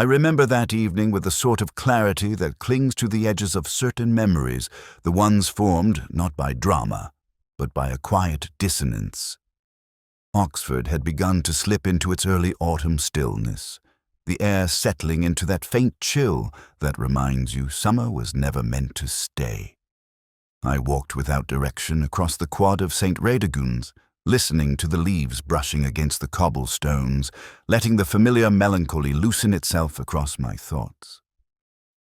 I remember that evening with the sort of clarity that clings to the edges of certain memories, the ones formed not by drama, but by a quiet dissonance. Oxford had begun to slip into its early autumn stillness, the air settling into that faint chill that reminds you summer was never meant to stay. I walked without direction across the quad of St. Radegunds, listening to the leaves brushing against the cobblestones, letting the familiar melancholy loosen itself across my thoughts.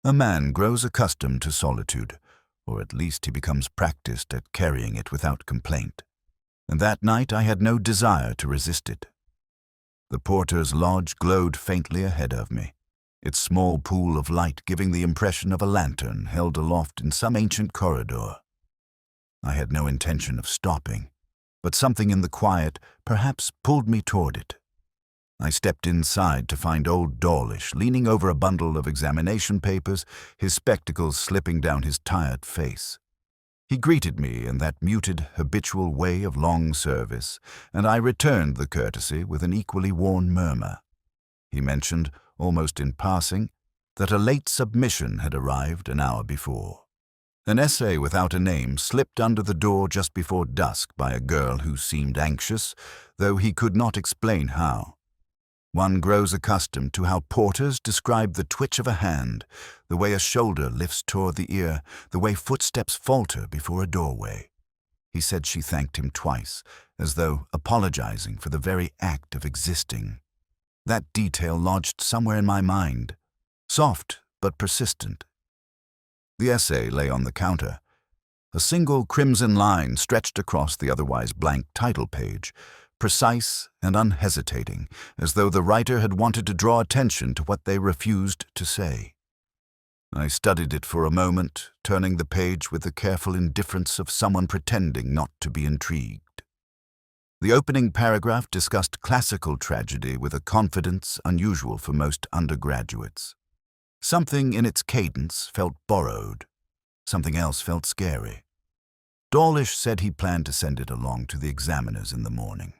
A man grows accustomed to solitude, or at least he becomes practiced at carrying it without complaint. And that night I had no desire to resist it. The porter's lodge glowed faintly ahead of me, its small pool of light giving the impression of a lantern held aloft in some ancient corridor. I had no intention of stopping, but something in the quiet perhaps pulled me toward it. I stepped inside to find old Dawlish leaning over a bundle of examination papers, his spectacles slipping down his tired face. He greeted me in that muted, habitual way of long service, and I returned the courtesy with an equally worn murmur. He mentioned, almost in passing, that a late submission had arrived an hour before. An essay without a name slipped under the door just before dusk by a girl who seemed anxious, though he could not explain how. One grows accustomed to how porters describe the twitch of a hand, the way a shoulder lifts toward the ear, the way footsteps falter before a doorway. He said she thanked him twice, as though apologizing for the very act of existing. That detail lodged somewhere in my mind, soft but persistent. The essay lay on the counter. A single crimson line stretched across the otherwise blank title page, precise and unhesitating, as though the writer had wanted to draw attention to what they refused to say. I studied it for a moment, turning the page with the careful indifference of someone pretending not to be intrigued. The opening paragraph discussed classical tragedy with a confidence unusual for most undergraduates. Something in its cadence felt borrowed. Something else felt scary. Dawlish said he planned to send it along to the examiners in the morning.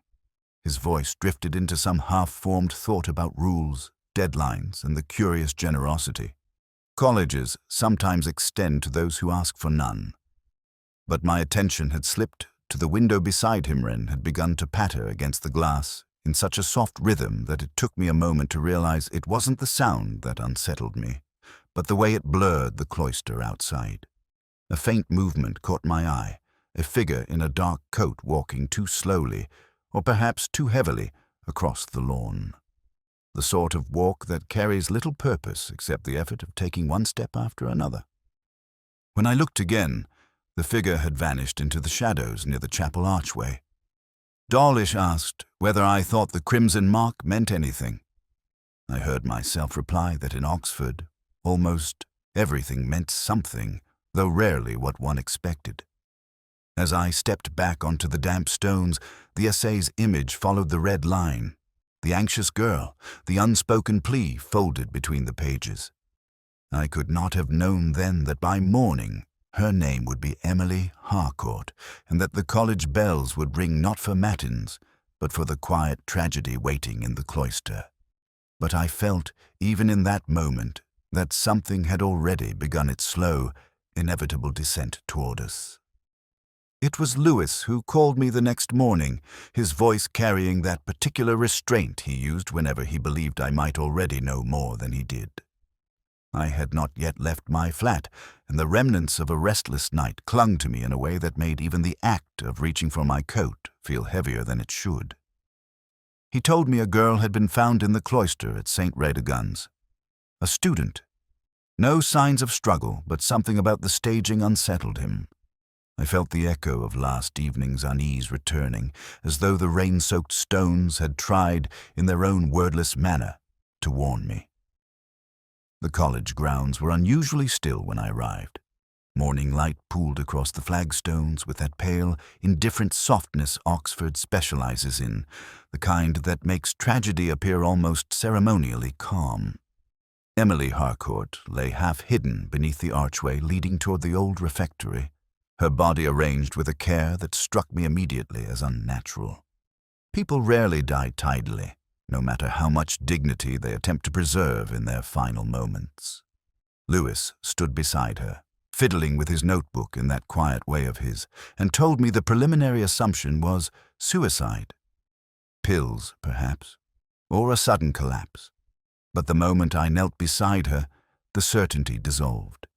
His voice drifted into some half-formed thought about rules, deadlines, and the curious generosity. Colleges sometimes extend to those who ask for none. But my attention had slipped to the window beside him and had begun to patter against the glass in such a soft rhythm that it took me a moment to realize it wasn't the sound that unsettled me, but the way it blurred the cloister outside. A faint movement caught my eye, a figure in a dark coat walking too slowly, or perhaps too heavily, across the lawn. The sort of walk that carries little purpose except the effort of taking one step after another. When I looked again, the figure had vanished into the shadows near the chapel archway. Dawlish asked whether I thought the crimson mark meant anything. I heard myself reply that in Oxford, almost everything meant something, though rarely what one expected. As I stepped back onto the damp stones, the essay's image followed the red line. The anxious girl, the unspoken plea folded between the pages. I could not have known then that by morning her name would be Emily Harcourt, and that the college bells would ring not for matins, but for the quiet tragedy waiting in the cloister. But I felt, even in that moment, that something had already begun its slow, inevitable descent toward us. It was Lewis who called me the next morning, his voice carrying that particular restraint he used whenever he believed I might already know more than he did. I had not yet left my flat, and the remnants of a restless night clung to me in a way that made even the act of reaching for my coat feel heavier than it should. He told me a girl had been found in the cloister at St. Radegunds. A student. No signs of struggle, but something about the staging unsettled him. I felt the echo of last evening's unease returning, as though the rain-soaked stones had tried, in their own wordless manner, to warn me. The college grounds were unusually still when I arrived. Morning light pooled across the flagstones with that pale, indifferent softness Oxford specializes in, the kind that makes tragedy appear almost ceremonially calm. Emily Harcourt lay half-hidden beneath the archway leading toward the old refectory, her body arranged with a care that struck me immediately as unnatural. People rarely died tidily. no matter how much dignity they attempt to preserve in their final moments. Lewis stood beside her, fiddling with his notebook in that quiet way of his, and told me the preliminary assumption was suicide. Pills, perhaps, or a sudden collapse. But the moment I knelt beside her, the certainty dissolved.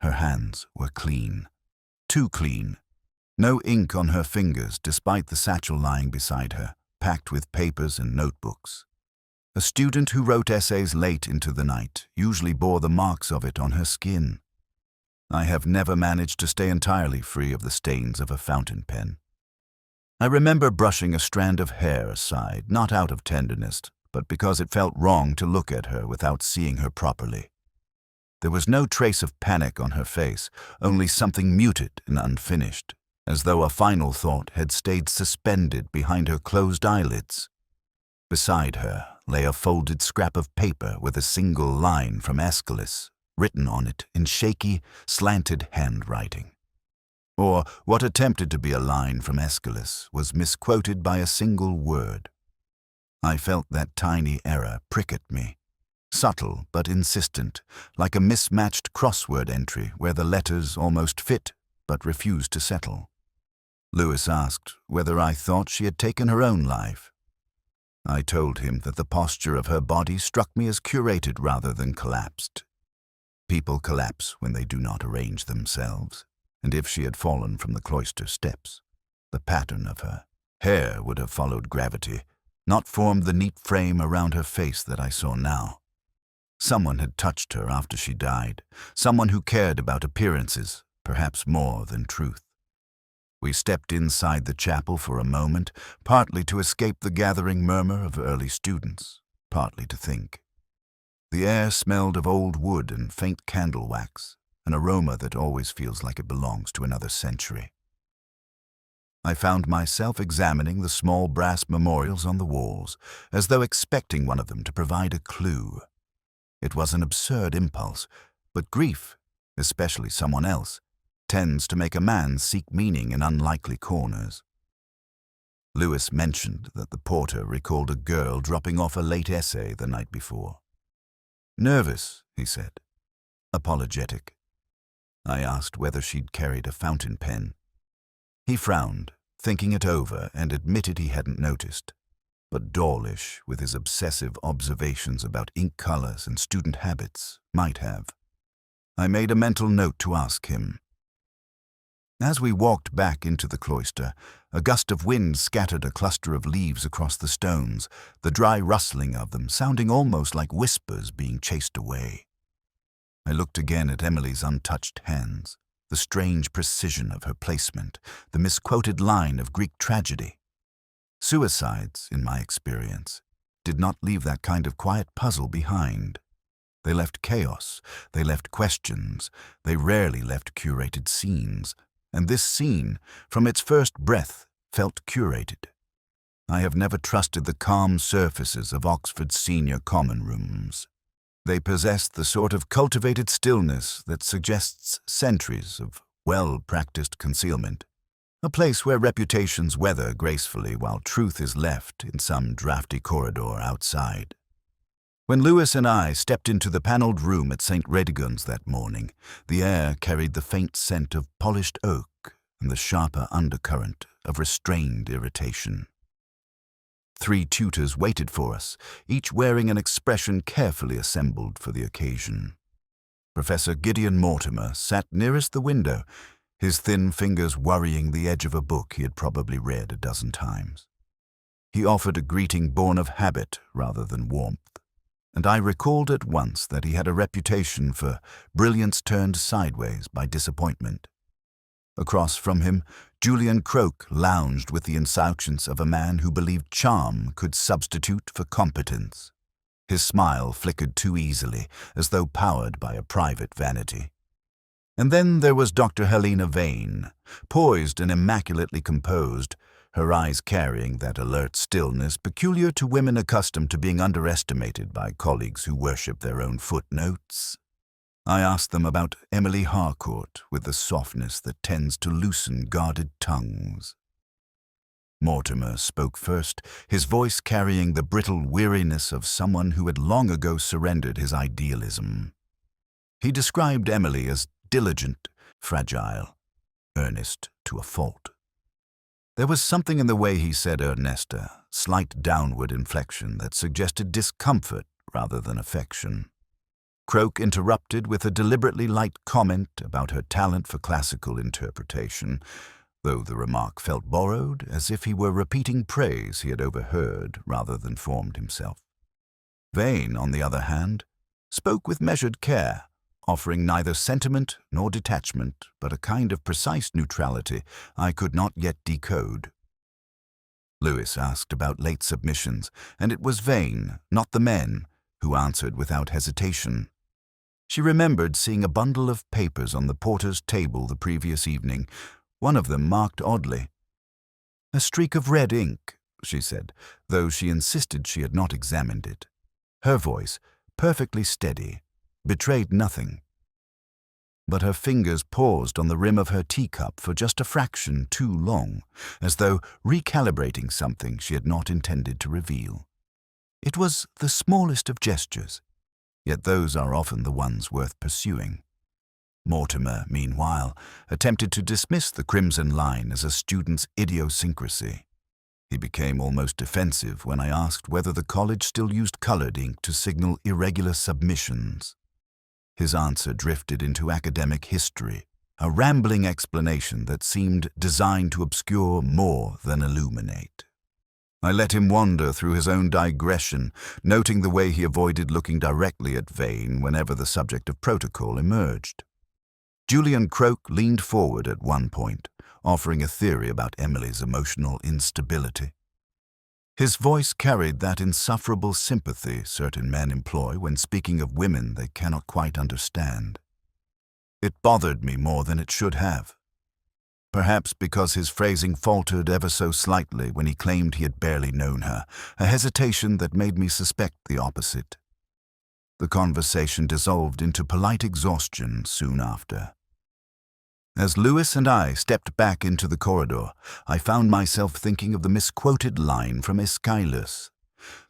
Her hands were clean. Too clean. No ink on her fingers, despite the satchel lying beside her, packed with papers and notebooks. A student who wrote essays late into the night usually bore the marks of it on her skin. I have never managed to stay entirely free of the stains of a fountain pen. I remember brushing a strand of hair aside, not out of tenderness, but because it felt wrong to look at her without seeing her properly. There was no trace of panic on her face, only something muted and unfinished, as though a final thought had stayed suspended behind her closed eyelids. Beside her lay a folded scrap of paper with a single line from Aeschylus written on it in shaky, slanted handwriting. Or what attempted to be a line from Aeschylus was misquoted by a single word. I felt that tiny error prick at me, subtle but insistent, like a mismatched crossword entry where the letters almost fit but refused to settle. Lewis asked whether I thought she had taken her own life. I told him that the posture of her body struck me as curated rather than collapsed. People collapse when they do not arrange themselves, and if she had fallen from the cloister steps, the pattern of her hair would have followed gravity, not formed the neat frame around her face that I saw now. Someone had touched her after she died, someone who cared about appearances, perhaps more than truth. We stepped inside the chapel for a moment, partly to escape the gathering murmur of early students, partly to think. The air smelled of old wood and faint candle wax, an aroma that always feels like it belongs to another century. I found myself examining the small brass memorials on the walls, as though expecting one of them to provide a clue. It was an absurd impulse, but grief, especially someone else, tends to make a man seek meaning in unlikely corners. Lewis mentioned that the porter recalled a girl dropping off a late essay the night before. Nervous, he said. Apologetic. I asked whether she'd carried a fountain pen. He frowned, thinking it over, and admitted he hadn't noticed, but Dawlish, with his obsessive observations about ink colors and student habits, might have. I made a mental note to ask him. As we walked back into the cloister, a gust of wind scattered a cluster of leaves across the stones, the dry rustling of them sounding almost like whispers being chased away. I looked again at Emily's untouched hands, the strange precision of her placement, the misquoted line of Greek tragedy. Suicides, in my experience, did not leave that kind of quiet puzzle behind. They left chaos, they left questions, they rarely left curated scenes. And this scene, from its first breath, felt curated. I have never trusted the calm surfaces of Oxford's senior common rooms. They possessed the sort of cultivated stillness that suggests centuries of well-practiced concealment, a place where reputations weather gracefully while truth is left in some drafty corridor outside. When Lewis and I stepped into the panelled room at St. Redigon's that morning, the air carried the faint scent of polished oak and the sharper undercurrent of restrained irritation. 3 tutors waited for us, each wearing an expression carefully assembled for the occasion. Professor Gideon Mortimer sat nearest the window, his thin fingers worrying the edge of a book he had probably read a dozen times. He offered a greeting born of habit rather than warmth, and I recalled at once that he had a reputation for brilliance turned sideways by disappointment. Across from him, Julian Croak lounged with the insouciance of a man who believed charm could substitute for competence. His smile flickered too easily, as though powered by a private vanity. And then there was Dr. Helena Vane, poised and immaculately composed, her eyes carrying that alert stillness peculiar to women accustomed to being underestimated by colleagues who worship their own footnotes. I asked them about Emily Harcourt with the softness that tends to loosen guarded tongues. Mortimer spoke first, his voice carrying the brittle weariness of someone who had long ago surrendered his idealism. He described Emily as diligent, fragile, earnest to a fault. There was something in the way he said Ernesta, slight downward inflection that suggested discomfort rather than affection. Croak interrupted with a deliberately light comment about her talent for classical interpretation, though the remark felt borrowed, as if he were repeating praise he had overheard rather than formed himself. Vane, on the other hand, spoke with measured care, offering neither sentiment nor detachment, but a kind of precise neutrality I could not yet decode. Lewis asked about late submissions, and it was Vane, not the men, who answered without hesitation. She remembered seeing a bundle of papers on the porter's table the previous evening, one of them marked oddly. "A streak of red ink," she said, though she insisted she had not examined it. Her voice, perfectly steady, betrayed nothing. But her fingers paused on the rim of her teacup for just a fraction too long, as though recalibrating something she had not intended to reveal. It was the smallest of gestures, yet those are often the ones worth pursuing. Mortimer, meanwhile, attempted to dismiss the crimson line as a student's idiosyncrasy. He became almost defensive when I asked whether the college still used colored ink to signal irregular submissions. His answer drifted into academic history, a rambling explanation that seemed designed to obscure more than illuminate. I let him wander through his own digression, noting the way he avoided looking directly at Vane whenever the subject of protocol emerged. Julian Croak leaned forward at one point, offering a theory about Emily's emotional instability. His voice carried that insufferable sympathy certain men employ when speaking of women they cannot quite understand. It bothered me more than it should have. Perhaps because his phrasing faltered ever so slightly when he claimed he had barely known her, a hesitation that made me suspect the opposite. The conversation dissolved into polite exhaustion soon after. As Lewis and I stepped back into the corridor, I found myself thinking of the misquoted line from Aeschylus.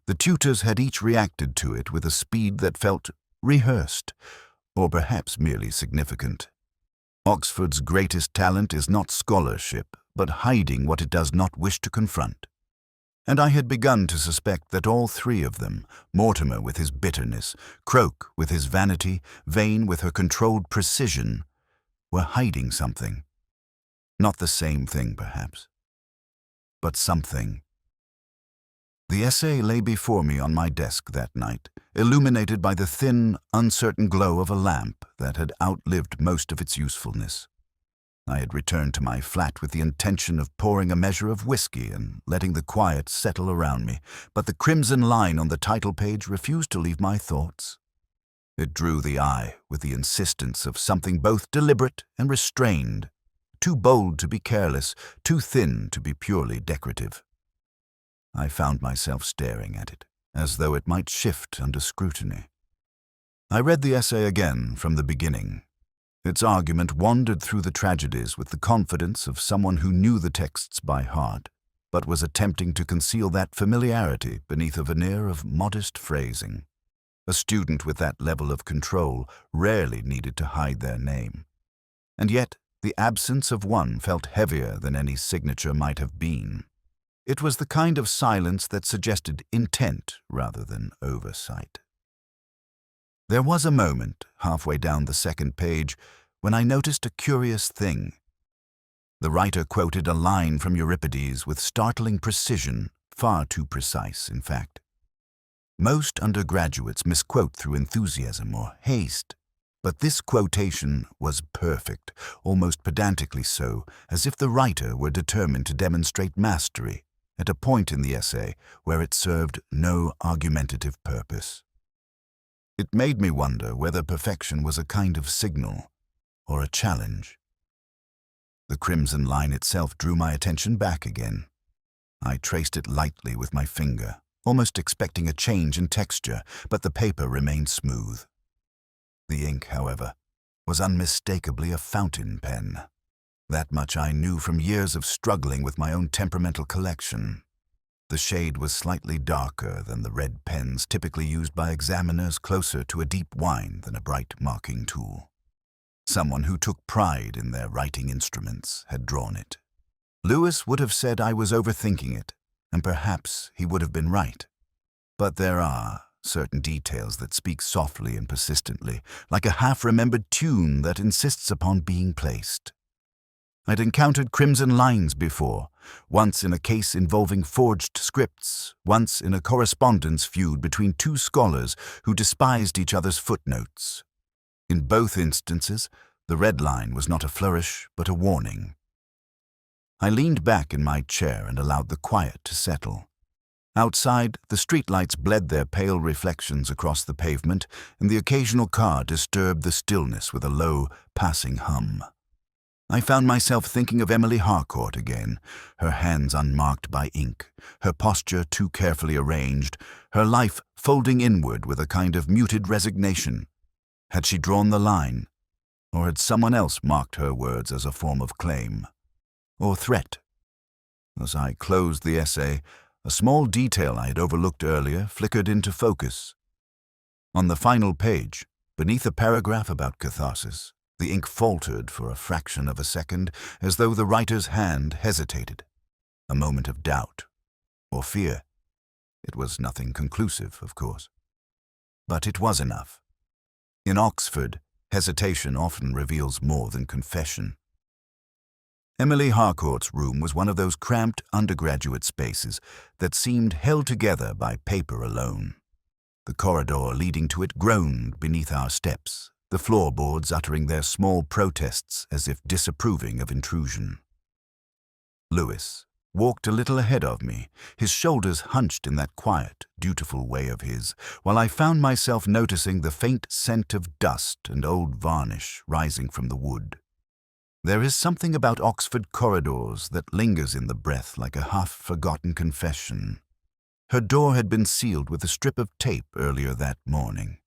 The tutors had each reacted to it with a speed that felt rehearsed, or perhaps merely significant. Oxford's greatest talent is not scholarship, but hiding what it does not wish to confront. And I had begun to suspect that all three of them, Mortimer with his bitterness, Croak with his vanity, Vane with her controlled precision, were hiding something. Not the same thing, perhaps, but something. The essay lay before me on my desk that night, illuminated by the thin, uncertain glow of a lamp that had outlived most of its usefulness. I had returned to my flat with the intention of pouring a measure of whiskey and letting the quiet settle around me, but the crimson line on the title page refused to leave my thoughts. It drew the eye with the insistence of something both deliberate and restrained, too bold to be careless, too thin to be purely decorative. I found myself staring at it, as though it might shift under scrutiny. I read the essay again from the beginning. Its argument wandered through the tragedies with the confidence of someone who knew the texts by heart, but was attempting to conceal that familiarity beneath a veneer of modest phrasing. A student with that level of control rarely needed to hide their name. And yet, the absence of one felt heavier than any signature might have been. It was the kind of silence that suggested intent rather than oversight. There was a moment, halfway down the second page, when I noticed a curious thing. The writer quoted a line from Euripides with startling precision, far too precise, in fact. Most undergraduates misquote through enthusiasm or haste, but this quotation was perfect, almost pedantically so, as if the writer were determined to demonstrate mastery at a point in the essay where it served no argumentative purpose. It made me wonder whether perfection was a kind of signal or a challenge. The crimson line itself drew my attention back again. I traced it lightly with my finger, almost expecting a change in texture, but the paper remained smooth. The ink, however, was unmistakably a fountain pen. That much I knew from years of struggling with my own temperamental collection. The shade was slightly darker than the red pens typically used by examiners, closer to a deep wine than a bright marking tool. Someone who took pride in their writing instruments had drawn it. Lewis would have said I was overthinking it, and perhaps he would have been right. But there are certain details that speak softly and persistently, like a half-remembered tune that insists upon being placed. I'd encountered crimson lines before, once in a case involving forged scripts, once in a correspondence feud between two scholars who despised each other's footnotes. In both instances, the red line was not a flourish, but a warning. I leaned back in my chair and allowed the quiet to settle. Outside, the streetlights bled their pale reflections across the pavement, and the occasional car disturbed the stillness with a low, passing hum. I found myself thinking of Emily Harcourt again, her hands unmarked by ink, her posture too carefully arranged, her life folding inward with a kind of muted resignation. Had she drawn the line, or had someone else marked her words as a form of claim or threat? As I closed the essay, a small detail I had overlooked earlier flickered into focus. On the final page, beneath a paragraph about catharsis, the ink faltered for a fraction of a second, as though the writer's hand hesitated. A moment of doubt, or fear. It was nothing conclusive, of course. But it was enough. In Oxford, hesitation often reveals more than confession. Emily Harcourt's room was one of those cramped undergraduate spaces that seemed held together by paper alone. The corridor leading to it groaned beneath our steps, the floorboards uttering their small protests as if disapproving of intrusion. Lewis walked a little ahead of me, his shoulders hunched in that quiet, dutiful way of his, while I found myself noticing the faint scent of dust and old varnish rising from the wood. There is something about Oxford corridors that lingers in the breath like a half-forgotten confession. Her door had been sealed with a strip of tape earlier that morning.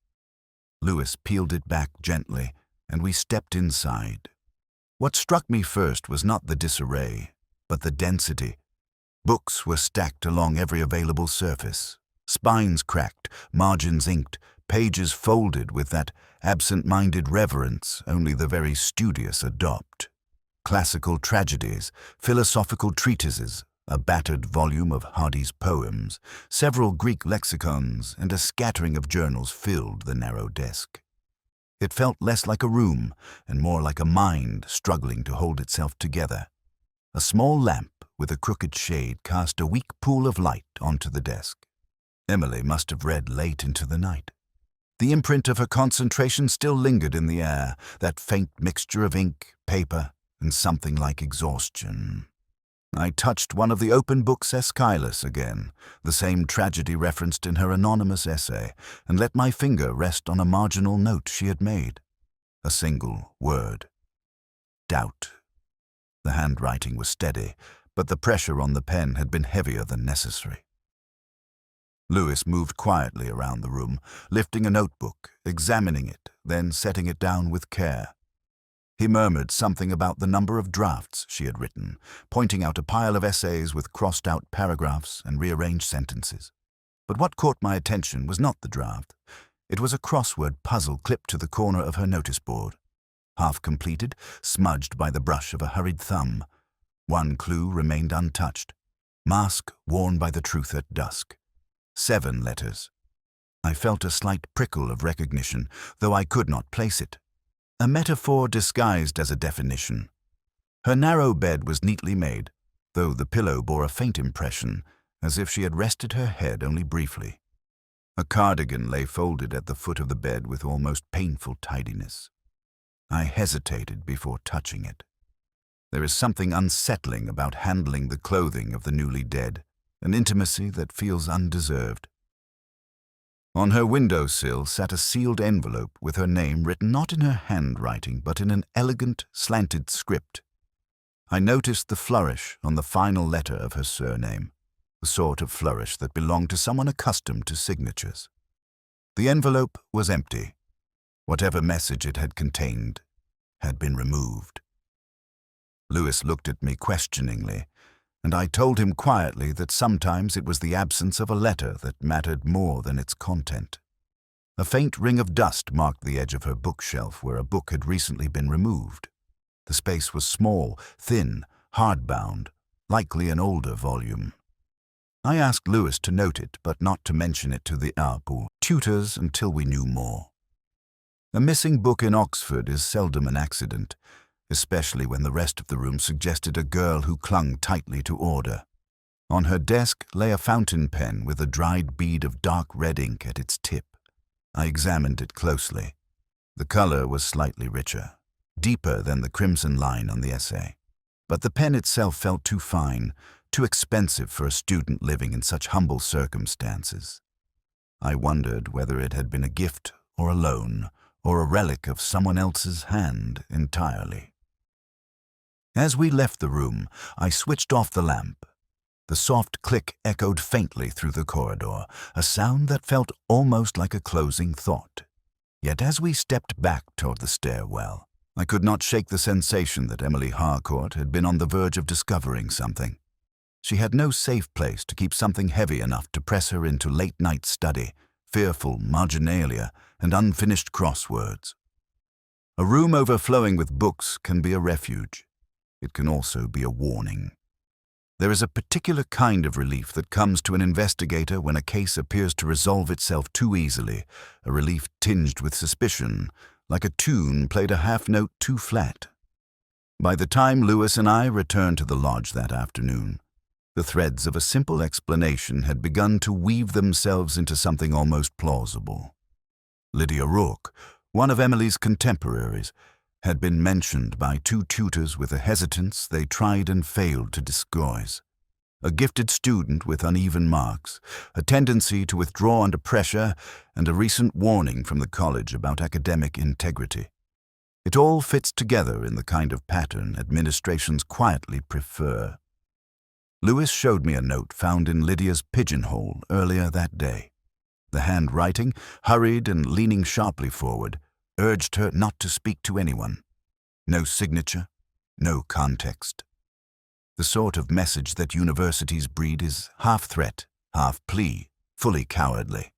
Lewis peeled it back gently, and we stepped inside. What struck me first was not the disarray, but the density. Books were stacked along every available surface, spines cracked, margins inked, pages folded with that absent-minded reverence only the very studious adopt. Classical tragedies, philosophical treatises, a battered volume of Hardy's poems, several Greek lexicons, and a scattering of journals filled the narrow desk. It felt less like a room and more like a mind struggling to hold itself together. A small lamp with a crooked shade cast a weak pool of light onto the desk. Emily must have read late into the night. The imprint of her concentration still lingered in the air, that faint mixture of ink, paper, and something like exhaustion. I touched one of the open books Aeschylus again, the same tragedy referenced in her anonymous essay, and let my finger rest on a marginal note she had made. A single word. Doubt. The handwriting was steady, but the pressure on the pen had been heavier than necessary. Lewis moved quietly around the room, lifting a notebook, examining it, then setting it down with care. He murmured something about the number of drafts she had written, pointing out a pile of essays with crossed-out paragraphs and rearranged sentences. But what caught my attention was not the draft. It was a crossword puzzle clipped to the corner of her notice board. Half completed, smudged by the brush of a hurried thumb. One clue remained untouched. Mask worn by the truth at dusk. 7 letters. I felt a slight prickle of recognition, though I could not place it. A metaphor disguised as a definition. Her narrow bed was neatly made, though the pillow bore a faint impression, as if she had rested her head only briefly. A cardigan lay folded at the foot of the bed with almost painful tidiness. I hesitated before touching it. There is something unsettling about handling the clothing of the newly dead, an intimacy that feels undeserved. On her windowsill sat a sealed envelope with her name written not in her handwriting but in an elegant, slanted script. I noticed the flourish on the final letter of her surname, the sort of flourish that belonged to someone accustomed to signatures. The envelope was empty. Whatever message it had contained had been removed. Lewis looked at me questioningly, and I told him quietly that sometimes it was the absence of a letter that mattered more than its content. A faint ring of dust marked the edge of her bookshelf where a book had recently been removed. The space was small, thin, hardbound, likely an older volume. I asked Lewis to note it, but not to mention it to the tutors until we knew more. A missing book in Oxford is seldom an accident, especially when the rest of the room suggested a girl who clung tightly to order. On her desk lay a fountain pen with a dried bead of dark red ink at its tip. I examined it closely. The color was slightly richer, deeper than the crimson line on the essay. But the pen itself felt too fine, too expensive for a student living in such humble circumstances. I wondered whether it had been a gift or a loan, or a relic of someone else's hand entirely. As we left the room, I switched off the lamp. The soft click echoed faintly through the corridor, a sound that felt almost like a closing thought. Yet as we stepped back toward the stairwell, I could not shake the sensation that Emily Harcourt had been on the verge of discovering something. She had no safe place to keep something heavy enough to press her into late-night study, fearful marginalia, and unfinished crosswords. A room overflowing with books can be a refuge. It can also be a warning. There is a particular kind of relief that comes to an investigator when a case appears to resolve itself too easily, a relief tinged with suspicion, like a tune played a half note too flat. By the time Lewis and I returned to the lodge that afternoon, the threads of a simple explanation had begun to weave themselves into something almost plausible. Lydia Rourke, one of Emily's contemporaries, had been mentioned by two tutors with a hesitance they tried and failed to disguise. A gifted student with uneven marks, a tendency to withdraw under pressure, and a recent warning from the college about academic integrity. It all fits together in the kind of pattern administrations quietly prefer. Lewis showed me a note found in Lydia's pigeonhole earlier that day. The handwriting, hurried and leaning sharply forward, urged her not to speak to anyone. No signature, no context. The sort of message that universities breed is half threat, half plea, fully cowardly.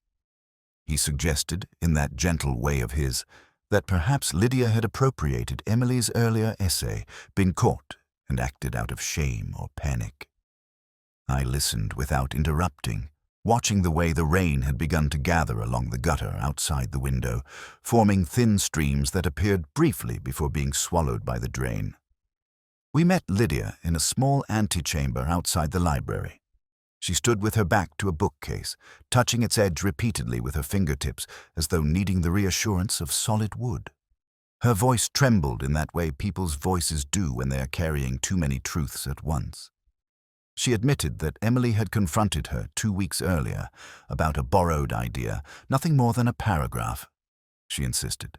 He suggested, in that gentle way of his, that perhaps Lydia had appropriated Emily's earlier essay, been caught, and acted out of shame or panic. I listened without interrupting, watching the way the rain had begun to gather along the gutter outside the window, forming thin streams that appeared briefly before being swallowed by the drain. We met Lydia in a small antechamber outside the library. She stood with her back to a bookcase, touching its edge repeatedly with her fingertips as though needing the reassurance of solid wood. Her voice trembled in that way people's voices do when they are carrying too many truths at once. She admitted that Emily had confronted her 2 weeks earlier about a borrowed idea, nothing more than a paragraph, she insisted,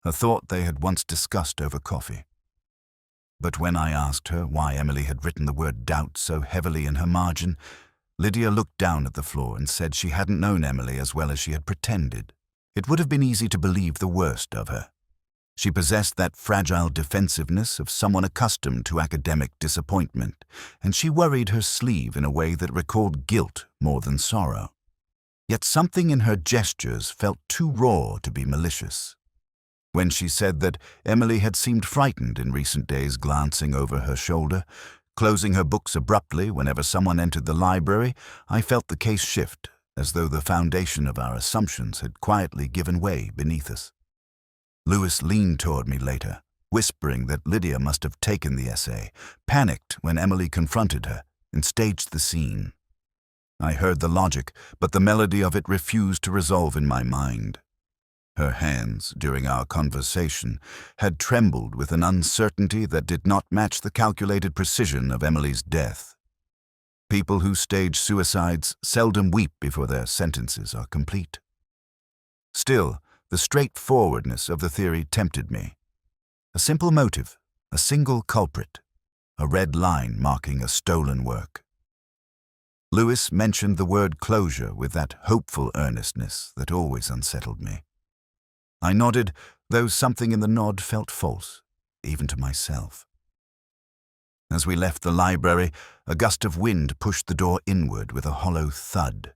a thought they had once discussed over coffee. But when I asked her why Emily had written the word doubt so heavily in her margin, Lydia looked down at the floor and said she hadn't known Emily as well as she had pretended. It would have been easy to believe the worst of her. She possessed that fragile defensiveness of someone accustomed to academic disappointment, and she worried her sleeve in a way that recalled guilt more than sorrow. Yet something in her gestures felt too raw to be malicious. When she said that Emily had seemed frightened in recent days, glancing over her shoulder, closing her books abruptly whenever someone entered the library, I felt the case shift, as though the foundation of our assumptions had quietly given way beneath us. Lewis leaned toward me later, whispering that Lydia must have taken the essay, panicked when Emily confronted her, and staged the scene. I heard the logic, but the melody of it refused to resolve in my mind. Her hands, during our conversation, had trembled with an uncertainty that did not match the calculated precision of Emily's death. People who stage suicides seldom weep before their sentences are complete. Still, the straightforwardness of the theory tempted me. A simple motive, a single culprit, a red line marking a stolen work. Lewis mentioned the word closure with that hopeful earnestness that always unsettled me. I nodded, though something in the nod felt false, even to myself. As we left the library, a gust of wind pushed the door inward with a hollow thud.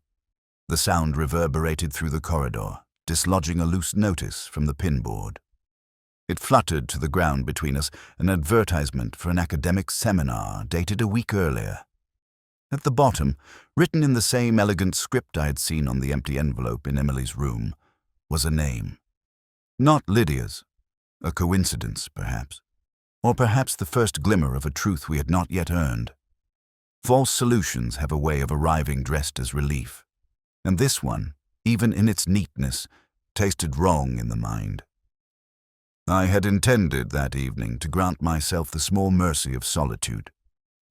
The sound reverberated through the corridor, dislodging a loose notice from the pinboard. It fluttered to the ground between us, an advertisement for an academic seminar dated a week earlier. At the bottom, written in the same elegant script I had seen on the empty envelope in Emily's room, was a name. Not Lydia's. A coincidence, perhaps. Or perhaps the first glimmer of a truth we had not yet earned. False solutions have a way of arriving dressed as relief. And this one, even in its neatness, tasted wrong in the mind. I had intended that evening to grant myself the small mercy of solitude.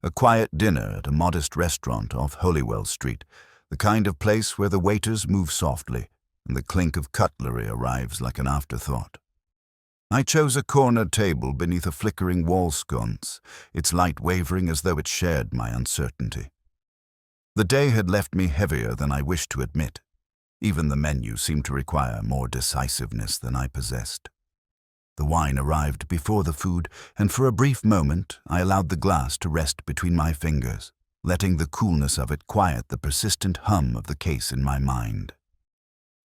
A quiet dinner at a modest restaurant off Holywell Street, the kind of place where the waiters move softly and the clink of cutlery arrives like an afterthought. I chose a corner table beneath a flickering wall sconce, its light wavering as though it shared my uncertainty. The day had left me heavier than I wished to admit. Even the menu seemed to require more decisiveness than I possessed. The wine arrived before the food, and for a brief moment I allowed the glass to rest between my fingers, letting the coolness of it quiet the persistent hum of the case in my mind.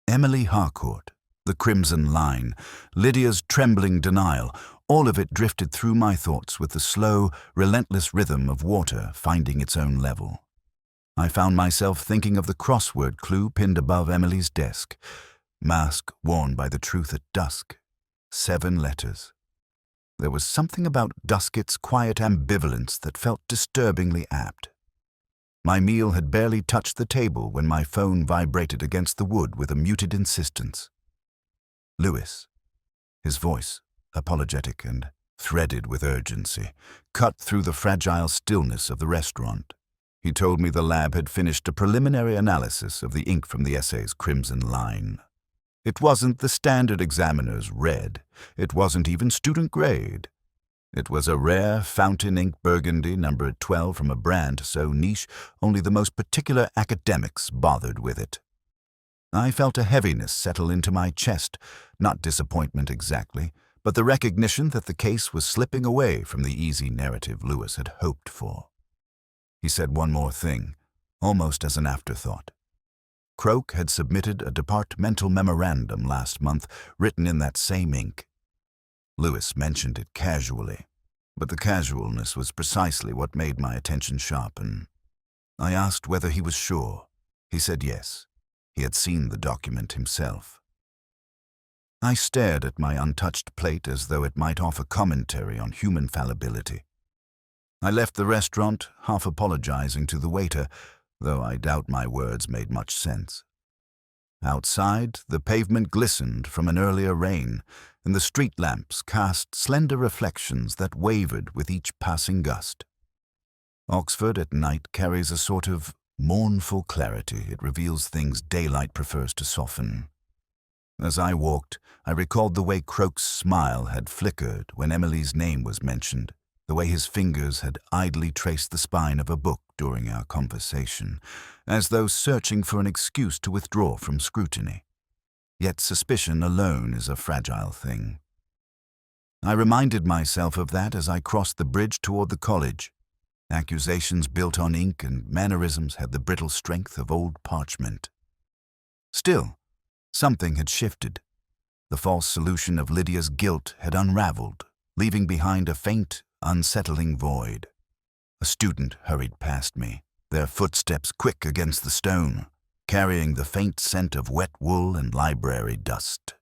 Emily Harcourt, the crimson line, Lydia's trembling denial, all of it drifted through my thoughts with the slow, relentless rhythm of water finding its own level. I found myself thinking of the crossword clue pinned above Emily's desk. Mask worn by the truth at dusk. 7 letters. There was something about Duskett's quiet ambivalence that felt disturbingly apt. My meal had barely touched the table when my phone vibrated against the wood with a muted insistence. Lewis. His voice, apologetic and threaded with urgency, cut through the fragile stillness of the restaurant. He told me the lab had finished a preliminary analysis of the ink from the essay's crimson line. It wasn't the standard examiner's red. It wasn't even student grade. It was a rare fountain ink burgundy numbered 12 from a brand so niche only the most particular academics bothered with it. I felt a heaviness settle into my chest, not disappointment exactly, but the recognition that the case was slipping away from the easy narrative Lewis had hoped for. He said one more thing, almost as an afterthought. Croak had submitted a departmental memorandum last month, written in that same ink. Lewis mentioned it casually, but the casualness was precisely what made my attention sharpen. I asked whether he was sure. He said yes. He had seen the document himself. I stared at my untouched plate as though it might offer commentary on human fallibility. I left the restaurant, half apologizing to the waiter, though I doubt my words made much sense. Outside, the pavement glistened from an earlier rain, and the street lamps cast slender reflections that wavered with each passing gust. Oxford at night carries a sort of mournful clarity. It reveals things daylight prefers to soften. As I walked, I recalled the way Croak's smile had flickered when Emily's name was mentioned, the way his fingers had idly traced the spine of a book during our conversation, as though searching for an excuse to withdraw from scrutiny. Yet suspicion alone is a fragile thing. I reminded myself of that as I crossed the bridge toward the college. Accusations built on ink and mannerisms had the brittle strength of old parchment. Still, something had shifted. The false solution of Lydia's guilt had unraveled, leaving behind a faint, unsettling void. A student hurried past me, their footsteps quick against the stone, carrying the faint scent of wet wool and library dust.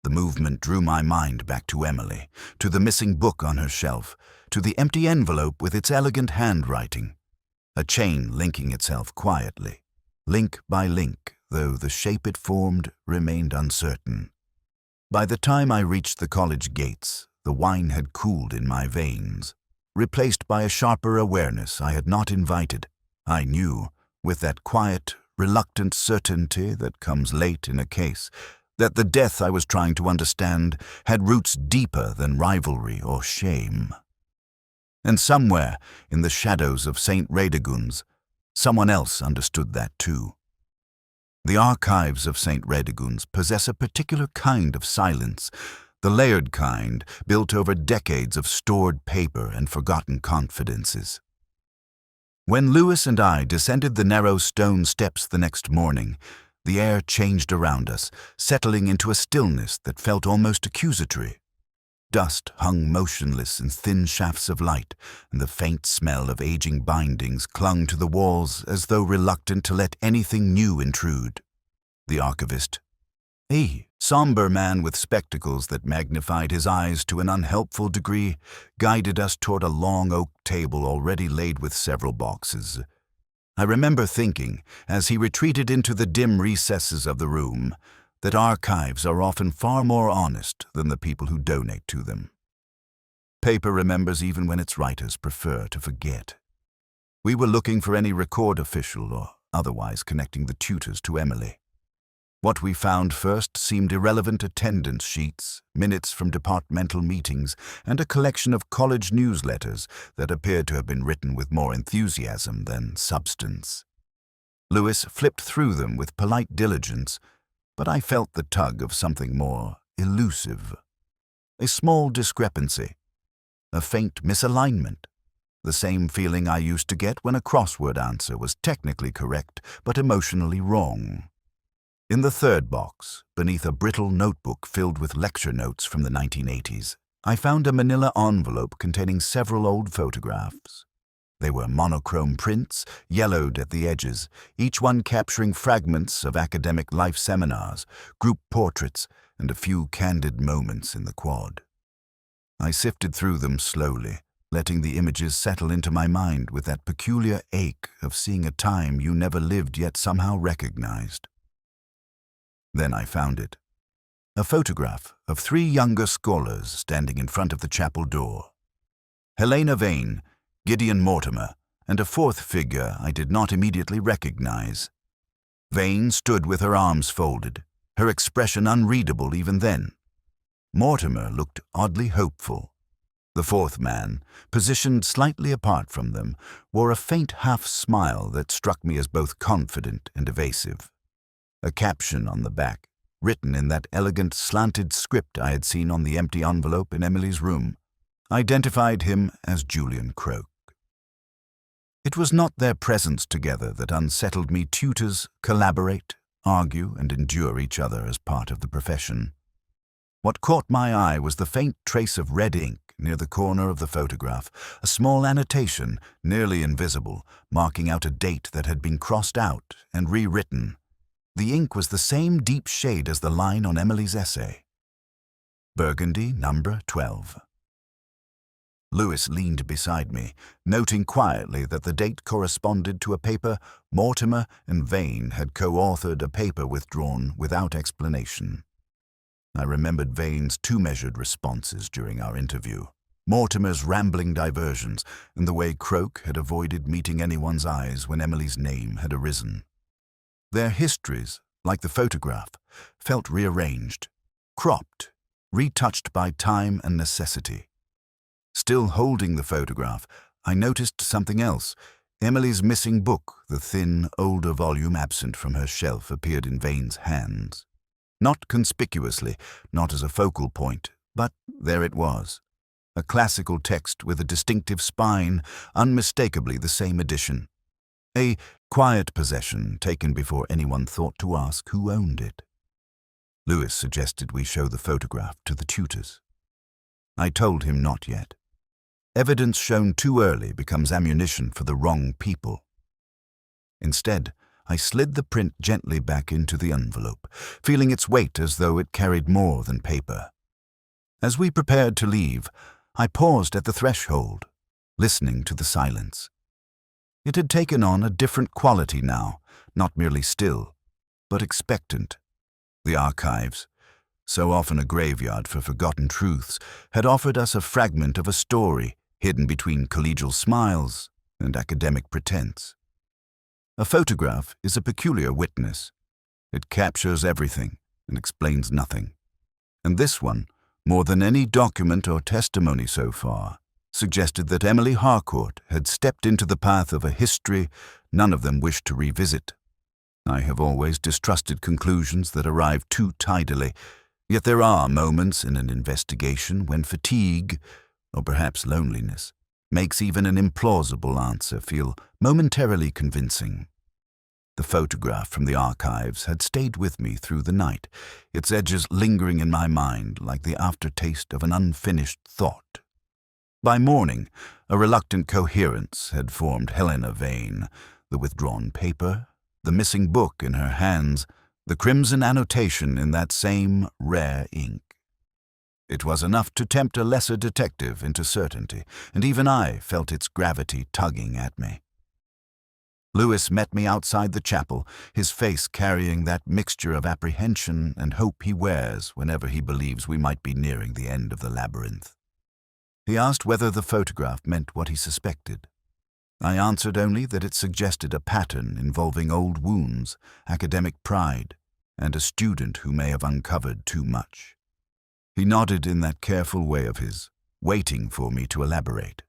The movement drew my mind back to Emily, to the missing book on her shelf, to the empty envelope with its elegant handwriting, a chain linking itself quietly, link by link, though the shape it formed remained uncertain. By the time I reached the college gates, the wine had cooled in my veins, replaced by a sharper awareness I had not invited. I knew, with that quiet, reluctant certainty that comes late in a case, that the death I was trying to understand had roots deeper than rivalry or shame. And somewhere, in the shadows of St. Radegun's, someone else understood that too. The archives of St. Radegun's possess a particular kind of silence, the layered kind built over decades of stored paper and forgotten confidences. When Lewis and I descended the narrow stone steps the next morning, the air changed around us, settling into a stillness that felt almost accusatory. Dust hung motionless in thin shafts of light, and the faint smell of aging bindings clung to the walls as though reluctant to let anything new intrude. The archivist, a somber man with spectacles that magnified his eyes to an unhelpful degree, guided us toward a long oak table already laid with several boxes. I remember thinking, as he retreated into the dim recesses of the room, that archives are often far more honest than the people who donate to them. Paper remembers even when its writers prefer to forget. We were looking for any record official or otherwise connecting the tutors to Emily. What we found first seemed irrelevant attendance sheets, minutes from departmental meetings, and a collection of college newsletters that appeared to have been written with more enthusiasm than substance. Lewis flipped through them with polite diligence, but I felt the tug of something more elusive. A small discrepancy, a faint misalignment, the same feeling I used to get when a crossword answer was technically correct but emotionally wrong. In the third box, beneath a brittle notebook filled with lecture notes from the 1980s, I found a manila envelope containing several old photographs. They were monochrome prints, yellowed at the edges, each one capturing fragments of academic life seminars, group portraits, and a few candid moments in the quad. I sifted through them slowly, letting the images settle into my mind with that peculiar ache of seeing a time you never lived yet somehow recognized. Then I found it. A photograph of 3 younger scholars standing in front of the chapel door. Helena Vane, Gideon Mortimer, and a 4th figure I did not immediately recognize. Vane stood with her arms folded, her expression unreadable even then. Mortimer looked oddly hopeful. The 4th man, positioned slightly apart from them, wore a faint half-smile that struck me as both confident and evasive. A caption on the back, written in that elegant slanted script I had seen on the empty envelope in Emily's room, identified him as Julian Croak. It was not their presence together that unsettled me. Tutors collaborate, argue, and endure each other as part of the profession. What caught my eye was the faint trace of red ink near the corner of the photograph, a small annotation, nearly invisible, marking out a date that had been crossed out and rewritten. The ink was the same deep shade as the line on Emily's essay. Burgundy, number 12. Lewis leaned beside me, noting quietly that the date corresponded to a paper Mortimer and Vane had co-authored, a paper withdrawn without explanation. I remembered Vane's too measured responses during our interview, Mortimer's rambling diversions, and the way Croak had avoided meeting anyone's eyes when Emily's name had arisen. Their histories, like the photograph, felt rearranged, cropped, retouched by time and necessity. Still holding the photograph, I noticed something else. Emily's missing book, the thin, older volume absent from her shelf, appeared in Vane's hands. Not conspicuously, not as a focal point, but there it was. A classical text with a distinctive spine, unmistakably the same edition. A quiet possession taken before anyone thought to ask who owned it. Lewis suggested we show the photograph to the tutors. I told him not yet. Evidence shown too early becomes ammunition for the wrong people. Instead, I slid the print gently back into the envelope, feeling its weight as though it carried more than paper. As we prepared to leave, I paused at the threshold, listening to the silence. It had taken on a different quality now, not merely still, but expectant. The archives, so often a graveyard for forgotten truths, had offered us a fragment of a story hidden between collegial smiles and academic pretense. A photograph is a peculiar witness. It captures everything and explains nothing. And this one, more than any document or testimony so far, suggested that Emily Harcourt had stepped into the path of a history none of them wished to revisit. I have always distrusted conclusions that arrive too tidily. Yet there are moments in an investigation when fatigue, or perhaps loneliness, makes even an implausible answer feel momentarily convincing. The photograph from the archives had stayed with me through the night, its edges lingering in my mind like the aftertaste of an unfinished thought. By morning, a reluctant coherence had formed Helena Vane, the withdrawn paper, the missing book in her hands, the crimson annotation in that same rare ink. It was enough to tempt a lesser detective into certainty, and even I felt its gravity tugging at me. Lewis met me outside the chapel, his face carrying that mixture of apprehension and hope he wears whenever he believes we might be nearing the end of the labyrinth. He asked whether the photograph meant what he suspected. I answered only that it suggested a pattern involving old wounds, academic pride, and a student who may have uncovered too much. He nodded in that careful way of his, waiting for me to elaborate,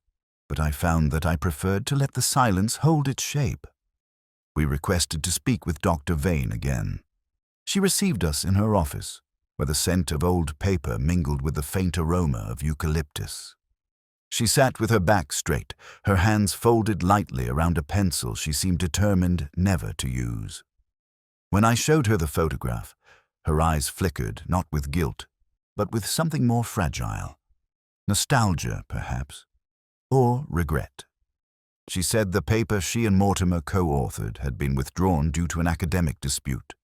but I found that I preferred to let the silence hold its shape. We requested to speak with Dr. Vane again. She received us in her office, where the scent of old paper mingled with the faint aroma of eucalyptus. She sat with her back straight, her hands folded lightly around a pencil she seemed determined never to use. When I showed her the photograph, her eyes flickered not with guilt, but with something more fragile. Nostalgia, perhaps, or regret. She said the paper she and Mortimer co-authored had been withdrawn due to an academic dispute,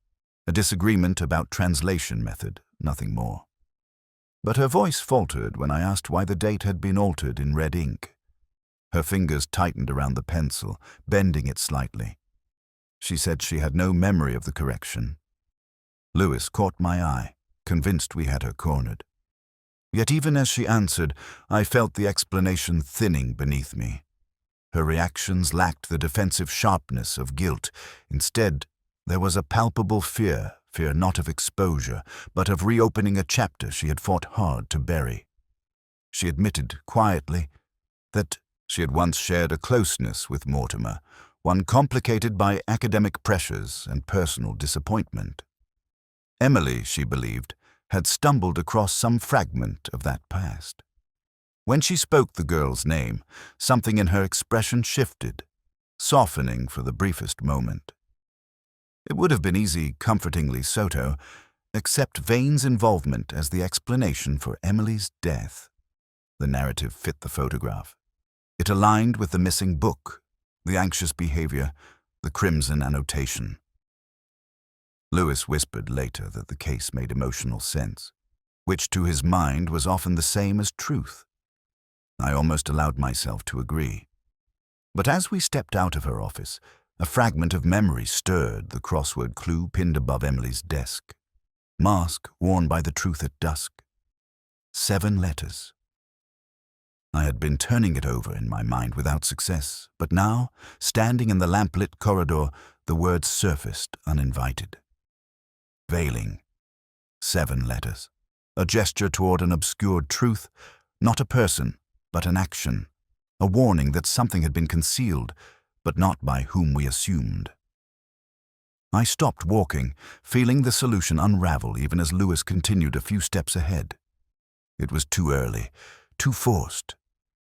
a disagreement about translation method, nothing more. But her voice faltered when I asked why the date had been altered in red ink. Her fingers tightened around the pencil, bending it slightly. She said she had no memory of the correction. Lewis caught my eye, convinced we had her cornered. Yet even as she answered, I felt the explanation thinning beneath me. Her reactions lacked the defensive sharpness of guilt. Instead, there was a palpable fear not of exposure, but of reopening a chapter she had fought hard to bury. She admitted quietly that she had once shared a closeness with Mortimer, one complicated by academic pressures and personal disappointment. Emily, she believed, had stumbled across some fragment of that past. When she spoke the girl's name, something in her expression shifted, softening for the briefest moment. It would have been easy, comfortingly Soto, accept Vane's involvement as the explanation for Emily's death. The narrative fit the photograph. It aligned with the missing book, the anxious behavior, the crimson annotation. Lewis whispered later that the case made emotional sense, which to his mind was often the same as truth. I almost allowed myself to agree. But as we stepped out of her office, a fragment of memory stirred the crossword clue pinned above Emily's desk. Mask worn by the truth at dusk. 7 letters. I had been turning it over in my mind without success, but now, standing in the lamplit corridor, the words surfaced uninvited. Veiling. 7 letters. A gesture toward an obscured truth, not a person, but an action. A warning that something had been concealed, but not by whom we assumed. I stopped walking, feeling the solution unravel even as Lewis continued a few steps ahead. It was too early, too forced.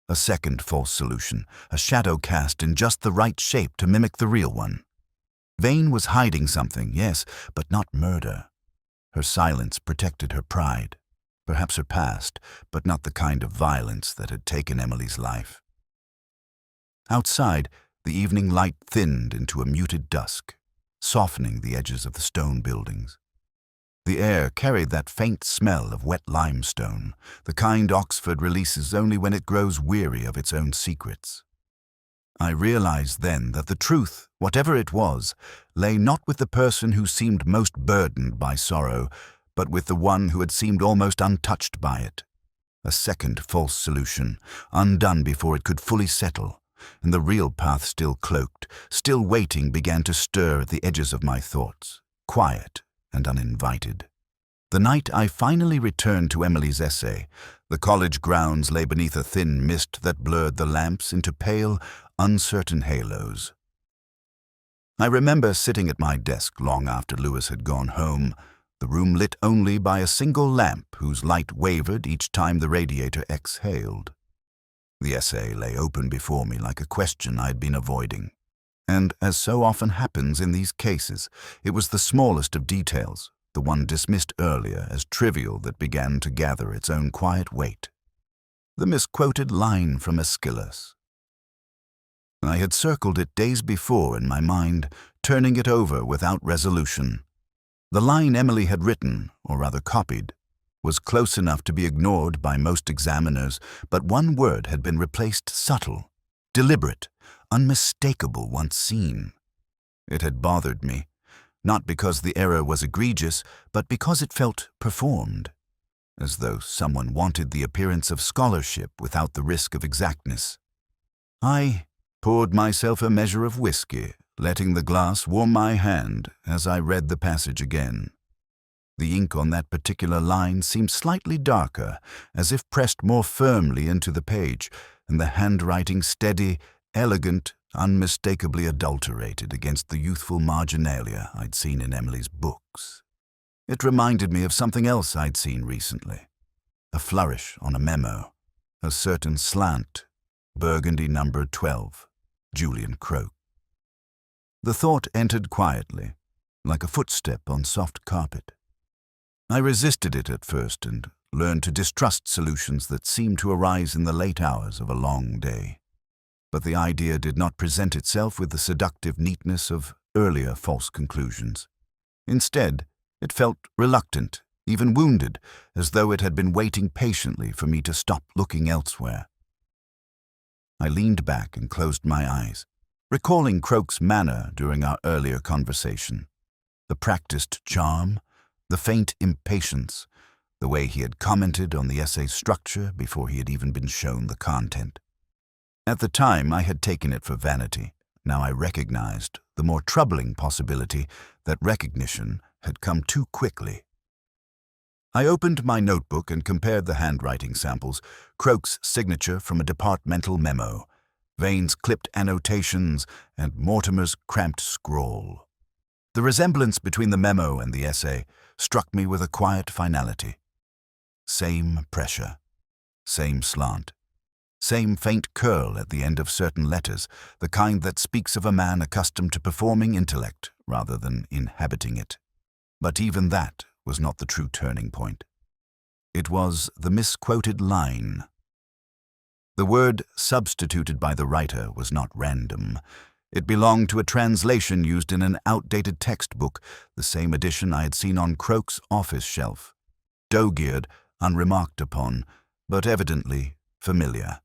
A second false solution, a shadow cast in just the right shape to mimic the real one. Vane was hiding something, yes, but not murder. Her silence protected her pride, perhaps her past, but not the kind of violence that had taken Emily's life. Outside, the evening light thinned into a muted dusk, softening the edges of the stone buildings. The air carried that faint smell of wet limestone, the kind Oxford releases only when it grows weary of its own secrets. I realized then that the truth, whatever it was, lay not with the person who seemed most burdened by sorrow, but with the one who had seemed almost untouched by it. A second false solution, undone before it could fully settle, and the real path still cloaked, still waiting, began to stir at the edges of my thoughts, quiet and uninvited. The night I finally returned to Emily's essay, the college grounds lay beneath a thin mist that blurred the lamps into pale, uncertain halos. I remember sitting at my desk long after Lewis had gone home, the room lit only by a single lamp whose light wavered each time the radiator exhaled. The essay lay open before me like a question I had been avoiding. And, as so often happens in these cases, it was the smallest of details, the one dismissed earlier as trivial, that began to gather its own quiet weight. The misquoted line from Aeschylus. I had circled it days before in my mind, turning it over without resolution. The line Emily had written, or rather copied, was close enough to be ignored by most examiners, but one word had been replaced subtle, deliberate, unmistakable once seen. It had bothered me, not because the error was egregious, but because it felt performed, as though someone wanted the appearance of scholarship without the risk of exactness. I poured myself a measure of whiskey, letting the glass warm my hand as I read the passage again. The ink on that particular line seemed slightly darker, as if pressed more firmly into the page, and the handwriting steady, elegant, unmistakably adulterated against the youthful marginalia I'd seen in Emily's books. It reminded me of something else I'd seen recently. A flourish on a memo, a certain slant, burgundy number 12, Julian Croak. The thought entered quietly, like a footstep on soft carpet. I resisted it at first and learned to distrust solutions that seemed to arise in the late hours of a long day. But the idea did not present itself with the seductive neatness of earlier false conclusions. Instead, it felt reluctant, even wounded, as though it had been waiting patiently for me to stop looking elsewhere. I leaned back and closed my eyes, recalling Croak's manner during our earlier conversation. The practiced charm, the faint impatience, the way he had commented on the essay's structure before he had even been shown the content. At the time, I had taken it for vanity. Now I recognized the more troubling possibility that recognition had come too quickly. I opened my notebook and compared the handwriting samples, Croak's signature from a departmental memo, Vane's clipped annotations, and Mortimer's cramped scrawl. The resemblance between the memo and the essay struck me with a quiet finality. Same pressure, same slant, same faint curl at the end of certain letters, the kind that speaks of a man accustomed to performing intellect rather than inhabiting it. But even that was not the true turning point. It was the misquoted line. The word substituted by the writer was not random. It belonged to a translation used in an outdated textbook, the same edition I had seen on Croak's office shelf. Dog-eared, unremarked upon, but evidently familiar.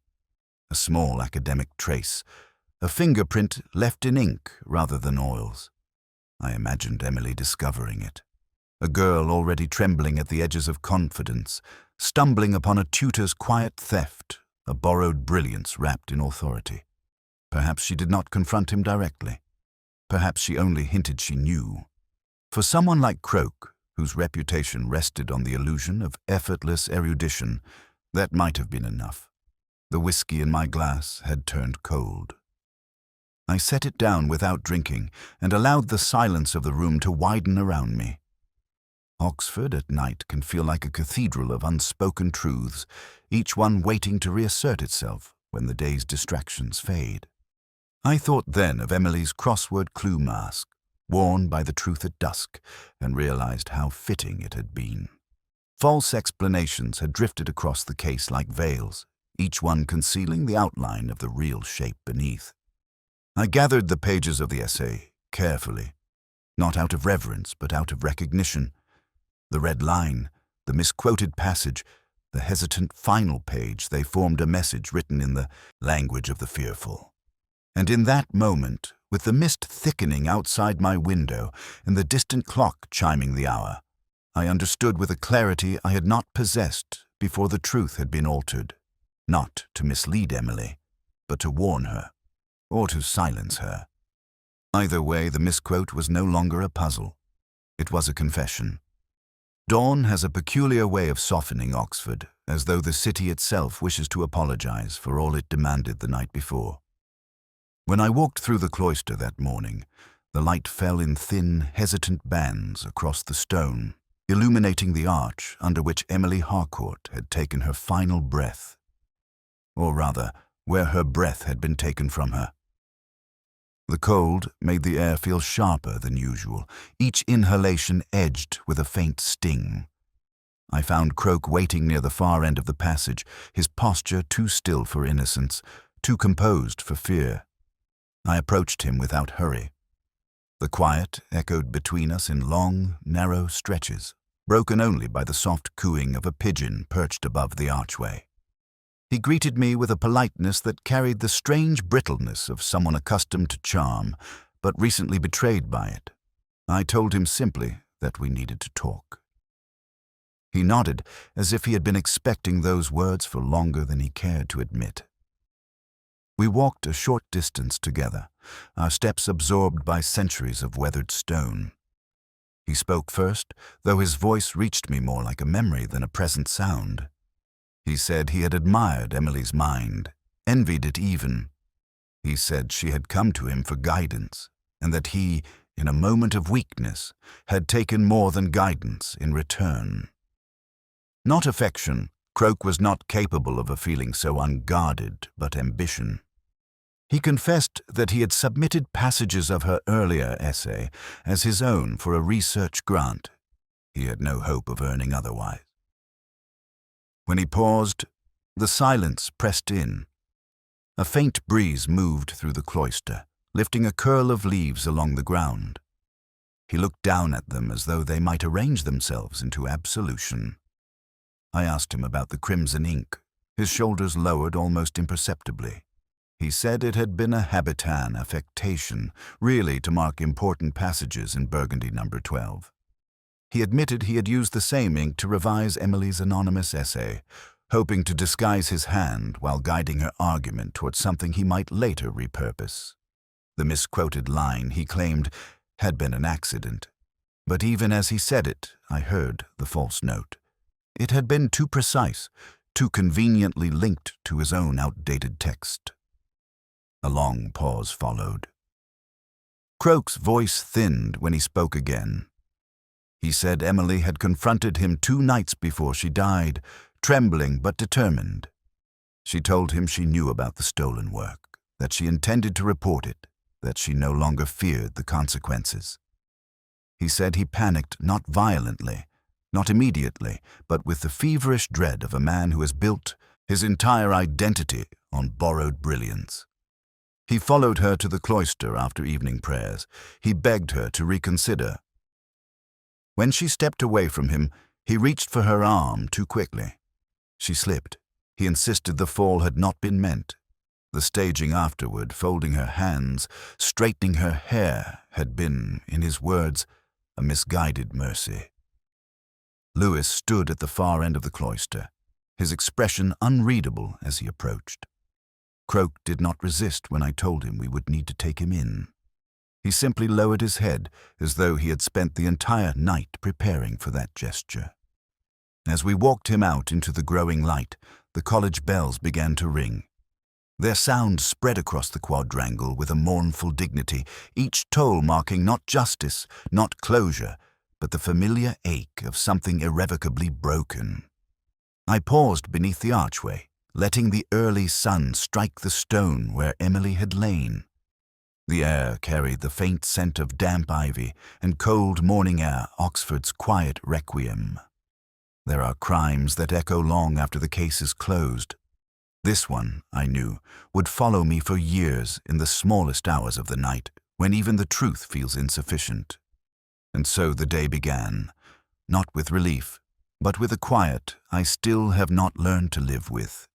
A small academic trace, a fingerprint left in ink rather than oils. I imagined Emily discovering it. A girl already trembling at the edges of confidence, stumbling upon a tutor's quiet theft, a borrowed brilliance wrapped in authority. Perhaps she did not confront him directly. Perhaps she only hinted she knew. For someone like Croak, whose reputation rested on the illusion of effortless erudition, that might have been enough. The whiskey in my glass had turned cold. I set it down without drinking and allowed the silence of the room to widen around me. Oxford at night can feel like a cathedral of unspoken truths, each one waiting to reassert itself when the day's distractions fade. I thought then of Emily's crossword clue mask, worn by the truth at dusk, and realized how fitting it had been. False explanations had drifted across the case like veils, each one concealing the outline of the real shape beneath. I gathered the pages of the essay carefully, not out of reverence but out of recognition. The red line, the misquoted passage, the hesitant final page, they formed a message written in the language of the fearful. And in that moment, with the mist thickening outside my window and the distant clock chiming the hour, I understood with a clarity I had not possessed before the truth had been altered, not to mislead Emily, but to warn her, or to silence her. Either way, the misquote was no longer a puzzle. It was a confession. Dawn has a peculiar way of softening Oxford, as though the city itself wishes to apologize for all it demanded the night before. When I walked through the cloister that morning, the light fell in thin, hesitant bands across the stone, illuminating the arch under which Emily Harcourt had taken her final breath. Or rather, where her breath had been taken from her. The cold made the air feel sharper than usual, each inhalation edged with a faint sting. I found Croak waiting near the far end of the passage, his posture too still for innocence, too composed for fear. I approached him without hurry. The quiet echoed between us in long, narrow stretches, broken only by the soft cooing of a pigeon perched above the archway. He greeted me with a politeness that carried the strange brittleness of someone accustomed to charm, but recently betrayed by it. I told him simply that we needed to talk. He nodded, as if he had been expecting those words for longer than he cared to admit. We walked a short distance together, our steps absorbed by centuries of weathered stone. He spoke first, though his voice reached me more like a memory than a present sound. He said he had admired Emily's mind, envied it even. He said she had come to him for guidance, and that he, in a moment of weakness, had taken more than guidance in return. Not affection, Croak was not capable of a feeling so unguarded, but ambition. He confessed that he had submitted passages of her earlier essay as his own for a research grant. He had no hope of earning otherwise. When he paused, the silence pressed in. A faint breeze moved through the cloister, lifting a curl of leaves along the ground. He looked down at them as though they might arrange themselves into absolution. I asked him about the crimson ink. His shoulders lowered almost imperceptibly. He said it had been a habitan affectation, really to mark important passages in Burgundy No. 12. He admitted he had used the same ink to revise Emily's anonymous essay, hoping to disguise his hand while guiding her argument towards something he might later repurpose. The misquoted line, he claimed, had been an accident. But even as he said it, I heard the false note. It had been too precise, too conveniently linked to his own outdated text. A long pause followed. Croak's voice thinned when he spoke again. He said Emily had confronted him 2 nights before she died, trembling but determined. She told him she knew about the stolen work, that she intended to report it, that she no longer feared the consequences. He said he panicked not violently, not immediately, but with the feverish dread of a man who has built his entire identity on borrowed brilliance. He followed her to the cloister after evening prayers. He begged her to reconsider. When she stepped away from him, he reached for her arm too quickly. She slipped. He insisted the fall had not been meant. The staging afterward, folding her hands, straightening her hair, had been, in his words, a misguided mercy. Lewis stood at the far end of the cloister, his expression unreadable as he approached. Croak did not resist when I told him we would need to take him in. He simply lowered his head as though he had spent the entire night preparing for that gesture. As we walked him out into the growing light, the college bells began to ring. Their sound spread across the quadrangle with a mournful dignity, each toll marking not justice, not closure, but the familiar ache of something irrevocably broken. I paused beneath the archway, letting the early sun strike the stone where Emily had lain. The air carried the faint scent of damp ivy and cold morning air, Oxford's quiet requiem. There are crimes that echo long after the case is closed. This one, I knew, would follow me for years in the smallest hours of the night, when even the truth feels insufficient. And so the day began, not with relief, but with a quiet I still have not learned to live with.